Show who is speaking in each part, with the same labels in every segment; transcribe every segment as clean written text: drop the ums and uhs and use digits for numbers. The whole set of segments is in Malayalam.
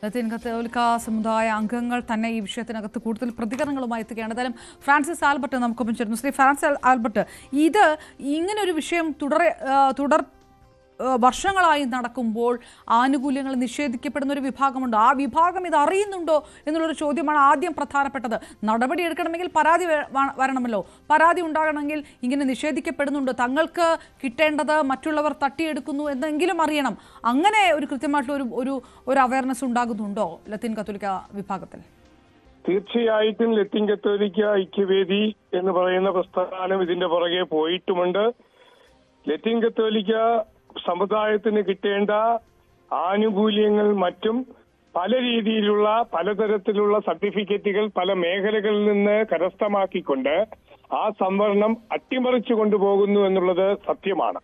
Speaker 1: ലത്തീൻ കത്തോലിക്ക സമുദായ അംഗങ്ങൾ തന്നെ ഈ വിഷയത്തിനകത്ത് കൂടുതൽ പ്രതികരണങ്ങളുമായി എത്തുകയാണ്. എന്തായാലും ഫ്രാൻസിസ് ആൽബർട്ട് നമുക്കൊപ്പം ചേരുന്നു. ശ്രീ ഫ്രാൻസിസ് ആൽബർട്ട്, ഇത് ഇങ്ങനൊരു വിഷയം തുടർ വർഷങ്ങളായി നടക്കുമ്പോൾ ആനുകൂല്യങ്ങൾ നിഷേധിക്കപ്പെടുന്ന ഒരു വിഭാഗമുണ്ട്. ആ വിഭാഗം ഇത് അറിയുന്നുണ്ടോ എന്നുള്ളൊരു ചോദ്യമാണ് ആദ്യം പ്രധാനപ്പെട്ടത്. നടപടി എടുക്കണമെങ്കിൽ പരാതി വരണമല്ലോ. പരാതി ഉണ്ടാകണമെങ്കിൽ ഇങ്ങനെ നിഷേധിക്കപ്പെടുന്നുണ്ട്, തങ്ങൾക്ക് കിട്ടേണ്ടത് മറ്റുള്ളവർ തട്ടിയെടുക്കുന്നു എന്നെങ്കിലും അറിയണം. അങ്ങനെ ഒരു കൃത്യമായിട്ടുള്ള ഒരു അവയർനെസ് ഉണ്ടാകുന്നുണ്ടോ ലത്തീൻ കത്തോലിക്ക വിഭാഗത്തിൽ?
Speaker 2: തീർച്ചയായിട്ടും ലത്തീൻ കത്തോലിക്ക ഐക്യവേദി എന്ന് പറയുന്ന പ്രസ്ഥാനം ഇതിന്റെ പുറകെ പോയിട്ടുമുണ്ട്. ലത്തീൻ കത്തോലിക്ക സമുദായത്തിന് കിട്ടേണ്ട ആനുകൂല്യങ്ങൾ മറ്റും പല രീതിയിലുള്ള പലതരത്തിലുള്ള സർട്ടിഫിക്കറ്റുകൾ പല മേഖലകളിൽ നിന്ന് കരസ്ഥമാക്കിക്കൊണ്ട് ആ സംവരണം അട്ടിമറിച്ചു കൊണ്ടുപോകുന്നു എന്നുള്ളത് സത്യമാണ്.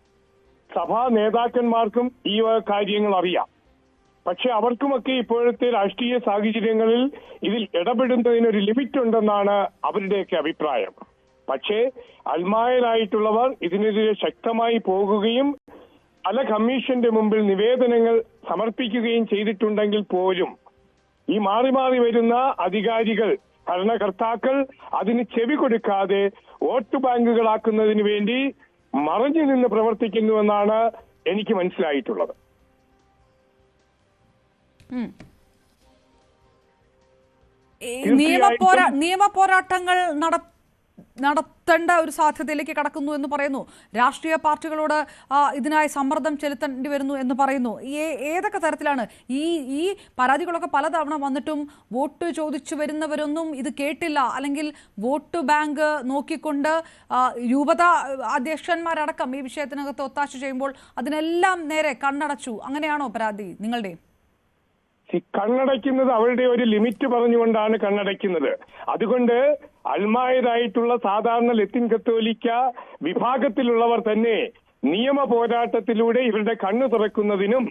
Speaker 2: സഭാ നേതാക്കന്മാർക്കും ഈ കാര്യങ്ങൾ അറിയാം. പക്ഷെ അവർക്കുമൊക്കെ ഇപ്പോഴത്തെ രാഷ്ട്രീയ സാഹചര്യങ്ങളിൽ ഇതിൽ ഇടപെടുന്നതിനൊരു ലിമിറ്റ് ഉണ്ടെന്നാണ് അവരുടെയൊക്കെ അഭിപ്രായം. പക്ഷേ അൽമായരായിട്ടുള്ളവർ ഇതിനെതിരെ ശക്തമായി പോകുകയും പല കമ്മീഷന്റെ മുമ്പിൽ നിവേദനങ്ങൾ സമർപ്പിക്കുകയും ചെയ്തിട്ടുണ്ടെങ്കിൽ പോലും ഈ മാറി മാറി വരുന്ന അധികാരികൾ, ഭരണകർത്താക്കൾ അതിന് ചെവി കൊടുക്കാതെ വോട്ട് ബാങ്കുകളാക്കുന്നതിന് വേണ്ടി മറഞ്ഞു നിന്ന് പ്രവർത്തിക്കുന്നുവെന്നാണ് എനിക്ക് മനസ്സിലായിട്ടുള്ളത്.
Speaker 1: നിയമ പോരാട്ടങ്ങൾ നടത്തേണ്ട ഒരു സാധ്യതയിലേക്ക് കടക്കുന്നു എന്ന് പറയുന്നു. രാഷ്ട്രീയ പാർട്ടികളോട് ഇതിനായി സമ്മർദ്ദം ചെലുത്തേണ്ടി വരുന്നു എന്ന് പറയുന്നു. ഏതൊക്കെ തരത്തിലാണ് ഈ പരാതികളൊക്കെ പലതവണ വന്നിട്ടും വോട്ട് ചോദിച്ചു വരുന്നവരൊന്നും ഇത് കേട്ടില്ല, അല്ലെങ്കിൽ വോട്ട് ബാങ്ക് നോക്കിക്കൊണ്ട് രൂപത അധ്യക്ഷന്മാരടക്കം ഈ വിഷയത്തിനകത്ത് ഒത്താശ ചെയ്യുമ്പോൾ അതിനെല്ലാം നേരെ കണ്ണടച്ചു? അങ്ങനെയാണോ പരാതി നിങ്ങളുടെ?
Speaker 2: കണ്ണടയ്ക്കുന്നത് അവരുടെ ഒരു ലിമിറ്റ് പറഞ്ഞുകൊണ്ടാണ് കണ്ണടയ്ക്കുന്നത്. അതുകൊണ്ട് അൽമായരായിട്ടുള്ള സാധാരണ ലത്തീൻ കത്തോലിക്ക വിഭാഗത്തിലുള്ളവർ തന്നെ നിയമ പോരാട്ടത്തിലൂടെ ഇവരുടെ കണ്ണു തുറക്കുന്നതിനും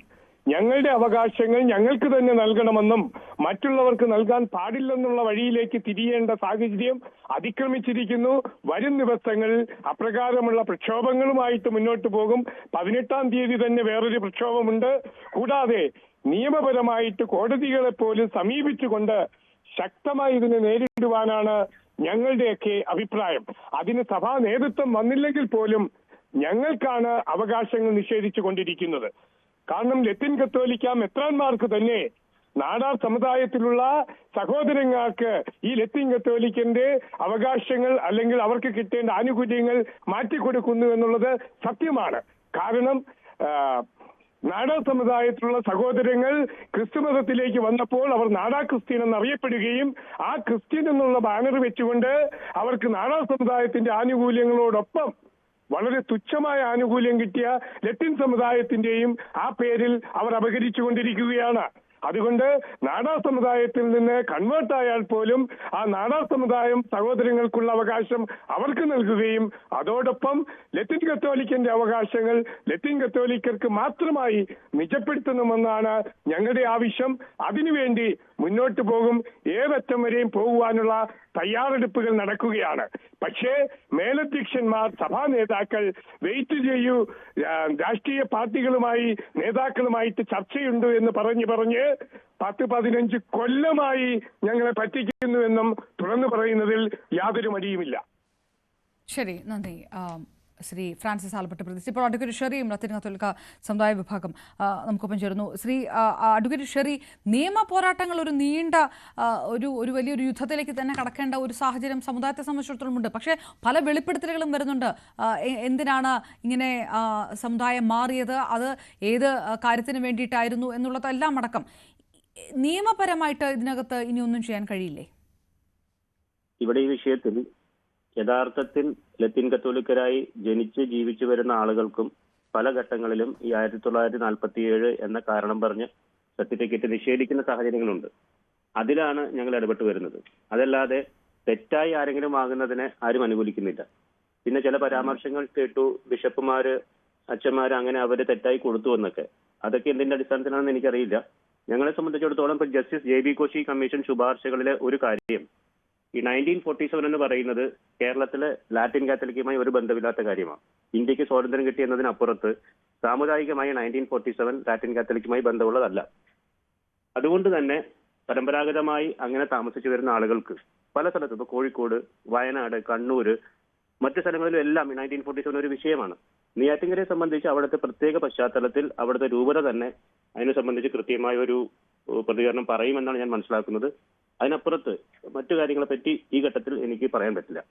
Speaker 2: ഞങ്ങളുടെ അവകാശങ്ങൾ ഞങ്ങൾക്ക് തന്നെ നൽകണമെന്നും മറ്റുള്ളവർക്ക് നൽകാൻ പാടില്ലെന്നുള്ള വഴിയിലേക്ക് തിരിയേണ്ട സാഹചര്യം അതിക്രമിച്ചിരിക്കുന്നു. വരും ദിവസങ്ങളിൽ അപ്രകാരമുള്ള പ്രക്ഷോഭങ്ങളുമായിട്ട് മുന്നോട്ട് പോകും. 18-ാം തീയതി തന്നെ വേറൊരു പ്രക്ഷോഭമുണ്ട്. കൂടാതെ നിയമപരമായിട്ട് കോടതികളെ പോലും സമീപിച്ചുകൊണ്ട് ശക്തമായി ഇതിനെ നേരിടുവാനാണ് ഞങ്ങളുടെയൊക്കെ അഭിപ്രായം. അതിന് സഭാ നേതൃത്വം വന്നില്ലെങ്കിൽ പോലും ഞങ്ങൾക്കാണ് അവകാശങ്ങൾ നിഷേധിച്ചു കൊണ്ടിരിക്കുന്നത്. കാരണം ലത്തീൻ കത്തോലിക്ക മെത്രാന്മാർക്ക് തന്നെ നാടാർ സമുദായത്തിലുള്ള സഹോദരങ്ങൾക്ക് ഈ ലത്തീൻ കത്തോലിക്കന്റെ അവകാശങ്ങൾ അല്ലെങ്കിൽ അവർക്ക് കിട്ടേണ്ട ആനുകൂല്യങ്ങൾ മാറ്റിക്കൊടുക്കുന്നു എന്നുള്ളത് സത്യമാണ്. കാരണം നാടാർ സമുദായത്തിലുള്ള സഹോദരങ്ങൾ ക്രിസ്തുമതത്തിലേക്ക് വന്നപ്പോൾ അവർ നാടാ ക്രിസ്ത്യൻ എന്നറിയപ്പെടുകയും ആ ക്രിസ്ത്യൻ എന്നുള്ള ബാനർ വെച്ചുകൊണ്ട് അവർക്ക് നാടാർ സമുദായത്തിന്റെ ആനുകൂല്യങ്ങളോടൊപ്പം വളരെ തുച്ഛമായ ആനുകൂല്യം കിട്ടിയ ലത്തീൻ സമുദായത്തിന്റെയും ആ പേരിൽ അവർ അപഹരിച്ചുകൊണ്ടിരിക്കുകയാണ്. അതുകൊണ്ട് നാടാർ സമുദായത്തിൽ നിന്ന് കൺവേർട്ടായാൽ പോലും ആ നാടാർ സമുദായം സഹോദരങ്ങൾക്കുള്ള അവകാശം അവർക്ക് നൽകുകയും അതോടൊപ്പം ലത്തീൻ കത്തോലിക്കന്റെ അവകാശങ്ങൾ ലത്തീൻ കത്തോലിക്കർക്ക് മാത്രമായി നിജപ്പെടുത്തണമെന്നാണ് ഞങ്ങളുടെ ആവശ്യം. അതിനുവേണ്ടി മുന്നോട്ട് പോകും. ഏതറ്റം വരെയും പോകുവാനുള്ള തയ്യാറെടുപ്പുകൾ നടക്കുകയാണ്. പക്ഷേ മേലധ്യക്ഷന്മാർ, സഭാ നേതാക്കൾ വെയിറ്റ് ചെയ്യൂ, രാഷ്ട്രീയ പാർട്ടികളുമായി നേതാക്കളുമായിട്ട് ചർച്ചയുണ്ട് എന്ന് പറഞ്ഞ് 10-15 കൊല്ലമായി ഞങ്ങളെ പറ്റിക്കുന്നുവെന്നും തുറന്നു പറയുന്നതിൽ യാതൊരു മടിയുമില്ല.
Speaker 1: ശരി, നന്ദി ശ്രീ ഫ്രാൻസിസ് ആൽബർട്ട്. ഇപ്പോൾ അഡ്വക്കേറ്റ് ഷെറിയും ലത്തീൻ കത്തോലിക്ക സമുദായ വിഭാഗം നമുക്കൊപ്പം ചേരുന്നു. ശ്രീ അഡ്വക്കേറ്റ് ഷെറി, നിയമ പോരാട്ടങ്ങൾ ഒരു നീണ്ട ഒരു വലിയൊരു യുദ്ധത്തിലേക്ക് തന്നെ കടക്കേണ്ട ഒരു സാഹചര്യം സമുദായത്തെ സംബന്ധിച്ചിടത്തോളം ഉണ്ട്. പക്ഷേ പല വെളിപ്പെടുത്തലുകളും വരുന്നുണ്ട്. എന്തിനാണ് ഇങ്ങനെ സമുദായം മാറിയത്, അത് ഏത് കാര്യത്തിന് വേണ്ടിയിട്ടായിരുന്നു എന്നുള്ളതെല്ലാം അടക്കം. നിയമപരമായിട്ട് ഇതിനകത്ത് ഇനി ഒന്നും ചെയ്യാൻ കഴിയില്ലേ?
Speaker 3: ഇവിടെ ഈ വിഷയത്തിൽ യഥാർത്ഥത്തിൽ ലത്തീൻ കത്തോലിക്കരായി ജനിച്ച് ജീവിച്ചു വരുന്ന ആളുകൾക്കും പല ഘട്ടങ്ങളിലും ഈ 1947 എന്ന കാരണം പറഞ്ഞ് സർട്ടിഫിക്കറ്റ് നിഷേധിക്കുന്ന സാഹചര്യങ്ങളുണ്ട്. അതിലാണ് ഞങ്ങൾ ഇടപെട്ട് വരുന്നത്. അതല്ലാതെ തെറ്റായി ആരെങ്കിലും ആകുന്നതിനെ ആരും അനുകൂലിക്കുന്നില്ല. പിന്നെ ചില പരാമർശങ്ങൾ കേട്ടു, ബിഷപ്പുമാര്, അച്ഛന്മാര് അങ്ങനെ അവര് തെറ്റായി കൊടുത്തു എന്നൊക്കെ. അതൊക്കെ എന്തിന്റെ അടിസ്ഥാനത്തിലാണെന്ന് എനിക്കറിയില്ല. ഞങ്ങളെ സംബന്ധിച്ചിടത്തോളം ഇപ്പൊ ജസ്റ്റിസ് JB കോശി കമ്മീഷൻ ശുപാർശകളിലെ ഒരു കാര്യം, ഈ 1947 എന്ന് പറയുന്നത് കേരളത്തിലെ ലാറ്റിൻ കാത്തലിക്കുമായി ഒരു ബന്ധമില്ലാത്ത കാര്യമാണ്. ഇന്ത്യക്ക് സ്വാതന്ത്ര്യം കിട്ടിയെന്നതിനപ്പുറത്ത് സാമുദായികമായി 1947 ലാറ്റിൻ കാത്തലിക്കുമായി ബന്ധമുള്ളതല്ല. അതുകൊണ്ട് തന്നെ പരമ്പരാഗതമായി അങ്ങനെ താമസിച്ചു വരുന്ന ആളുകൾക്ക് പല സ്ഥലത്തും ഇപ്പൊ കോഴിക്കോട്, വയനാട്, കണ്ണൂര്, മറ്റു സ്ഥലങ്ങളിലും എല്ലാം 1947 ഒരു വിഷയമാണ്. നെയ്യാറ്റിൻകരയെ സംബന്ധിച്ച് അവിടുത്തെ പ്രത്യേക പശ്ചാത്തലത്തിൽ അവിടുത്തെ രൂപത തന്നെ അതിനെ സംബന്ധിച്ച് കൃത്യമായ ഒരു പ്രതികരണം പറയുമെന്നാണ് ഞാൻ മനസ്സിലാക്കുന്നത്. അതിനപ്പുറത്ത് മറ്റു കാര്യങ്ങളെ പറ്റി ഈ ഘട്ടത്തിൽ എനിക്ക് പറയാൻ പറ്റില്ല.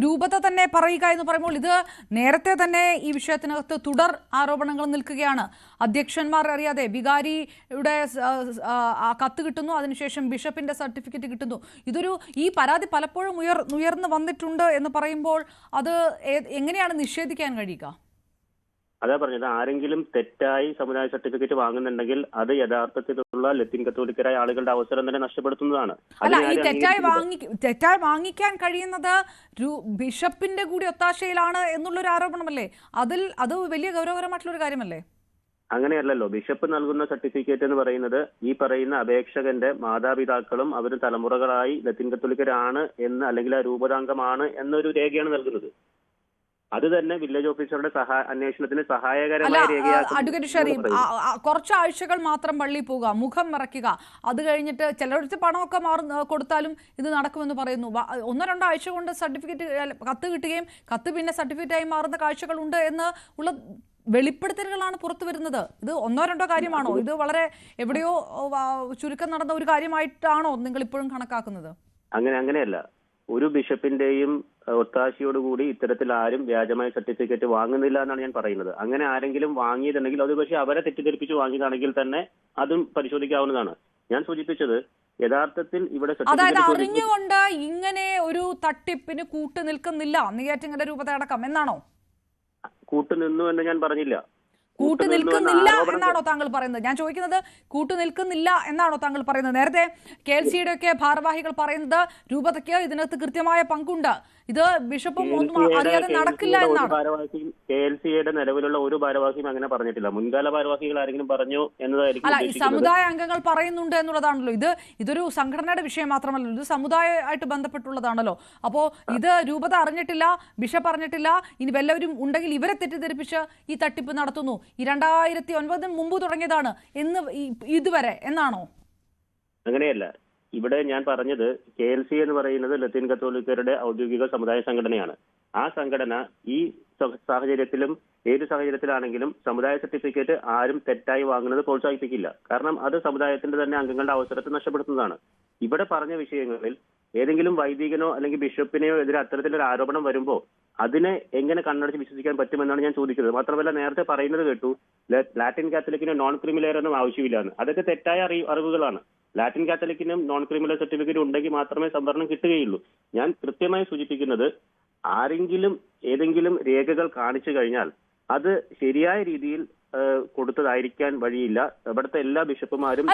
Speaker 1: രൂപത തന്നെ പറയുക എന്ന് പറയുമ്പോൾ ഇത് നേരത്തെ തന്നെ ഈ വിഷയത്തിനകത്ത് തുടർ ആരോപണങ്ങൾ നിൽക്കുകയാണ്. അധ്യക്ഷന്മാർ അറിയാതെ വികാരിയുടെ കത്ത് കിട്ടുന്നു, അതിനുശേഷം ബിഷപ്പിന്റെ സർട്ടിഫിക്കറ്റ് കിട്ടുന്നു. ഈ പരാതി പലപ്പോഴും ഉയർന്നു വന്നിട്ടുണ്ട് എന്ന് പറയുമ്പോൾ അത് എങ്ങനെയാണ് നിഷേധിക്കാൻ കഴിയുക?
Speaker 3: അതാ പറഞ്ഞത്, ആരെങ്കിലും തെറ്റായി സമുദായ സർട്ടിഫിക്കറ്റ് വാങ്ങുന്നുണ്ടെങ്കിൽ അത് യഥാർത്ഥത്തിലുള്ള ലത്തീൻ കത്തോലിക്കരായ ആളുകളുടെ അവസരം തന്നെ നഷ്ടപ്പെടുത്തുന്നതാണ്.
Speaker 1: അല്ല, ഈ തെറ്റായി വാങ്ങിക്കാൻ കഴിയുന്നത് ബിഷപ്പിന്റെ കൂടി ഒത്താശയിലാണ് എന്നുള്ളൊരു ആരോപണമല്ലേ? അത് വലിയ ഗൗരവകരമായിട്ടുള്ള ഒരു കാര്യമല്ലേ?
Speaker 3: അങ്ങനെയല്ലല്ലോ. ബിഷപ്പ് നൽകുന്ന സർട്ടിഫിക്കറ്റ് എന്ന് പറയുന്നത് ഈ പറയുന്ന അപേക്ഷകന്റെ മാതാപിതാക്കളും അവരും തലമുറകളായി ലത്തീൻ കത്തോലിക്കരാണ് എന്ന്, അല്ലെങ്കിൽ ആ രൂപതാംഗമാണ് എന്നൊരു രേഖയാണ് നൽകുന്നത്. അത് തന്നെ വില്ലേജ് ഓഫീസറുടെ അന്വേഷണത്തിന് സഹായകരമായ രേഖയാക്കും.
Speaker 1: കുറച്ച് ആഴ്ചകൾ മാത്രം പള്ളിയിൽ പോവുക, മുഖം മറയ്ക്കുക, അത് കഴിഞ്ഞിട്ട് ചിലർക്ക് പണമൊക്കെ കൊടുത്താലും ഇത് നടക്കുമെന്ന് പറയുന്നു. 1-2 ആഴ്ച കൊണ്ട് സർട്ടിഫിക്കറ്റ് കത്ത് കിട്ടുകയും കത്ത് പിന്നെ സർട്ടിഫിക്കറ്റായി മാറുന്ന കാഴ്ചകളുണ്ട് എന്ന് ഉള്ള വെളിപ്പെടുത്തലുകളാണ് പുറത്തു വരുന്നത്. ഇത് 1-2 കാര്യമാണോ? ഇത് വളരെ എവിടെയോ ചുരുക്കം നടന്ന ഒരു കാര്യമായിട്ടാണോ നിങ്ങൾ ഇപ്പോഴും കണക്കാക്കുന്നത്?
Speaker 3: അങ്ങനെയല്ല. ഒരു ബിഷപ്പിന്റെയും ഒത്താശയോടുകൂടി ഇത്തരത്തിൽ ആരും വ്യാജമായ സർട്ടിഫിക്കറ്റ് വാങ്ങുന്നില്ല എന്നാണ് ഞാൻ പറയുന്നത്. അങ്ങനെ ആരെങ്കിലും വാങ്ങിയതുണ്ടെങ്കിൽ അത് പക്ഷേ അവരെ തെറ്റിദ്ധരിപ്പിച്ച് വാങ്ങിയതാണെങ്കിൽ തന്നെ അതും പരിശോധിക്കാവുന്നതാണ്. ഞാൻ സൂചിപ്പിച്ചത് യഥാർത്ഥത്തിൽ ഇവിടെ
Speaker 1: അതായത് അറിഞ്ഞുകൊണ്ട് ഇങ്ങനെ ഒരു തട്ടിപ്പിന് കൂട്ടുനിൽക്കുന്നില്ല നെയ്യാറ്റിൻകര രൂപത അടക്കം എന്നാണോ?
Speaker 3: കൂട്ടുനിന്നു എന്ന് ഞാൻ പറഞ്ഞില്ല.
Speaker 1: കൂട്ടുനിൽക്കുന്നില്ല എന്നാണോ താങ്കൾ പറയുന്നത്? ഞാൻ ചോദിക്കുന്നത് കൂട്ടുനിൽക്കുന്നില്ല എന്നാണോ താങ്കൾ പറയുന്നത്? നേരത്തെ KLCയുടെ ഒക്കെ ഭാരവാഹികൾ പറയുന്നത് രൂപതയ്ക്ക് ഇതിനകത്ത് കൃത്യമായ പങ്കുണ്ട്, ഇത് ബിഷപ്പും ഒന്നും അറിയാതെ നടക്കില്ല എന്നാണ്.
Speaker 3: KLCയുടെ നിലവിലുള്ള ഒരു ഭാരവാഹിയും അങ്ങനെ പറഞ്ഞിട്ടില്ല. മുൻകാല ഭാരവാഹികൾ ആരെങ്കിലും പറഞ്ഞു എന്നതായിരിക്കും.
Speaker 1: അല്ല, ഈ സമുദായ അംഗങ്ങൾ പറയുന്നുണ്ട് എന്നുള്ളതാണല്ലോ. ഇതൊരു സംഘടനയുടെ വിഷയം മാത്രമല്ലല്ലോ, ഇത് സമുദായമായിട്ട് ബന്ധപ്പെട്ടുള്ളതാണല്ലോ. അപ്പോ ഇത് രൂപത അറിഞ്ഞിട്ടില്ല, ബിഷപ്പ് അറിഞ്ഞിട്ടില്ല, ഇനി വല്ലവരും ഉണ്ടെങ്കിൽ ഇവരെ തെറ്റിദ്ധരിപ്പിച്ച് ഈ തട്ടിപ്പ് നടത്തുന്നു, ഈ 2009 മുമ്പ് തുടങ്ങിയതാണ് എന്ന് ഇതുവരെ എന്നാണോ?
Speaker 3: അങ്ങനെയല്ല. ഇവിടെ ഞാൻ പറഞ്ഞത് KLC എന്ന് പറയുന്നത് ലത്തീൻ കത്തോലിക്കരുടെ ഔദ്യോഗിക സമുദായ സംഘടനയാണ്. ആ സംഘടന ഈ സാഹചര്യത്തിലും ഏത് സാഹചര്യത്തിലാണെങ്കിലും സമുദായ സർട്ടിഫിക്കറ്റ് ആരും തെറ്റായി വാങ്ങുന്നത് പ്രോത്സാഹിപ്പിക്കില്ല. കാരണം അത് സമുദായത്തിന്റെ തന്നെ അംഗങ്ങളുടെ അവസരത്തെ നഷ്ടപ്പെടുത്തുന്നതാണ്. ഇവിടെ പറഞ്ഞ വിഷയങ്ങളിൽ ഏതെങ്കിലും വൈദികനോ അല്ലെങ്കിൽ ബിഷപ്പിനെയോ എതിരെ അത്തരത്തിലൊരു ആരോപണം വരുമ്പോൾ അതിനെ എങ്ങനെ കണ്ണടച്ച് വിശ്വസിക്കാൻ പറ്റുമെന്നാണ് ഞാൻ ചോദിക്കുന്നത്. മാത്രമല്ല, നേരത്തെ പറയുന്നത് കേട്ടു ലാറ്റിൻ കാത്തലിക്കിന് നോൺ ക്രിമിലെയർ ഒന്നും ആവശ്യമില്ലാന്ന്. അതൊക്കെ തെറ്റായ അറിവുകളാണ്. ലാറ്റിൻ കാത്തലിക്കിനും നോൺ ക്രിമിലെയർ സർട്ടിഫിക്കറ്റ് ഉണ്ടെങ്കിൽ മാത്രമേ സംവരണം കിട്ടുകയുള്ളൂ. ഞാൻ കൃത്യമായി സൂചിപ്പിക്കുന്നത് ആരെങ്കിലും ഏതെങ്കിലും രേഖകൾ കാണിച്ചു കഴിഞ്ഞാൽ അത് ശരിയായ രീതിയിൽ കൊടുത്തതായിരിക്കാൻ വഴിയില്ല. ഇവിടുത്തെ എല്ലാ ബിഷപ്പുമാരും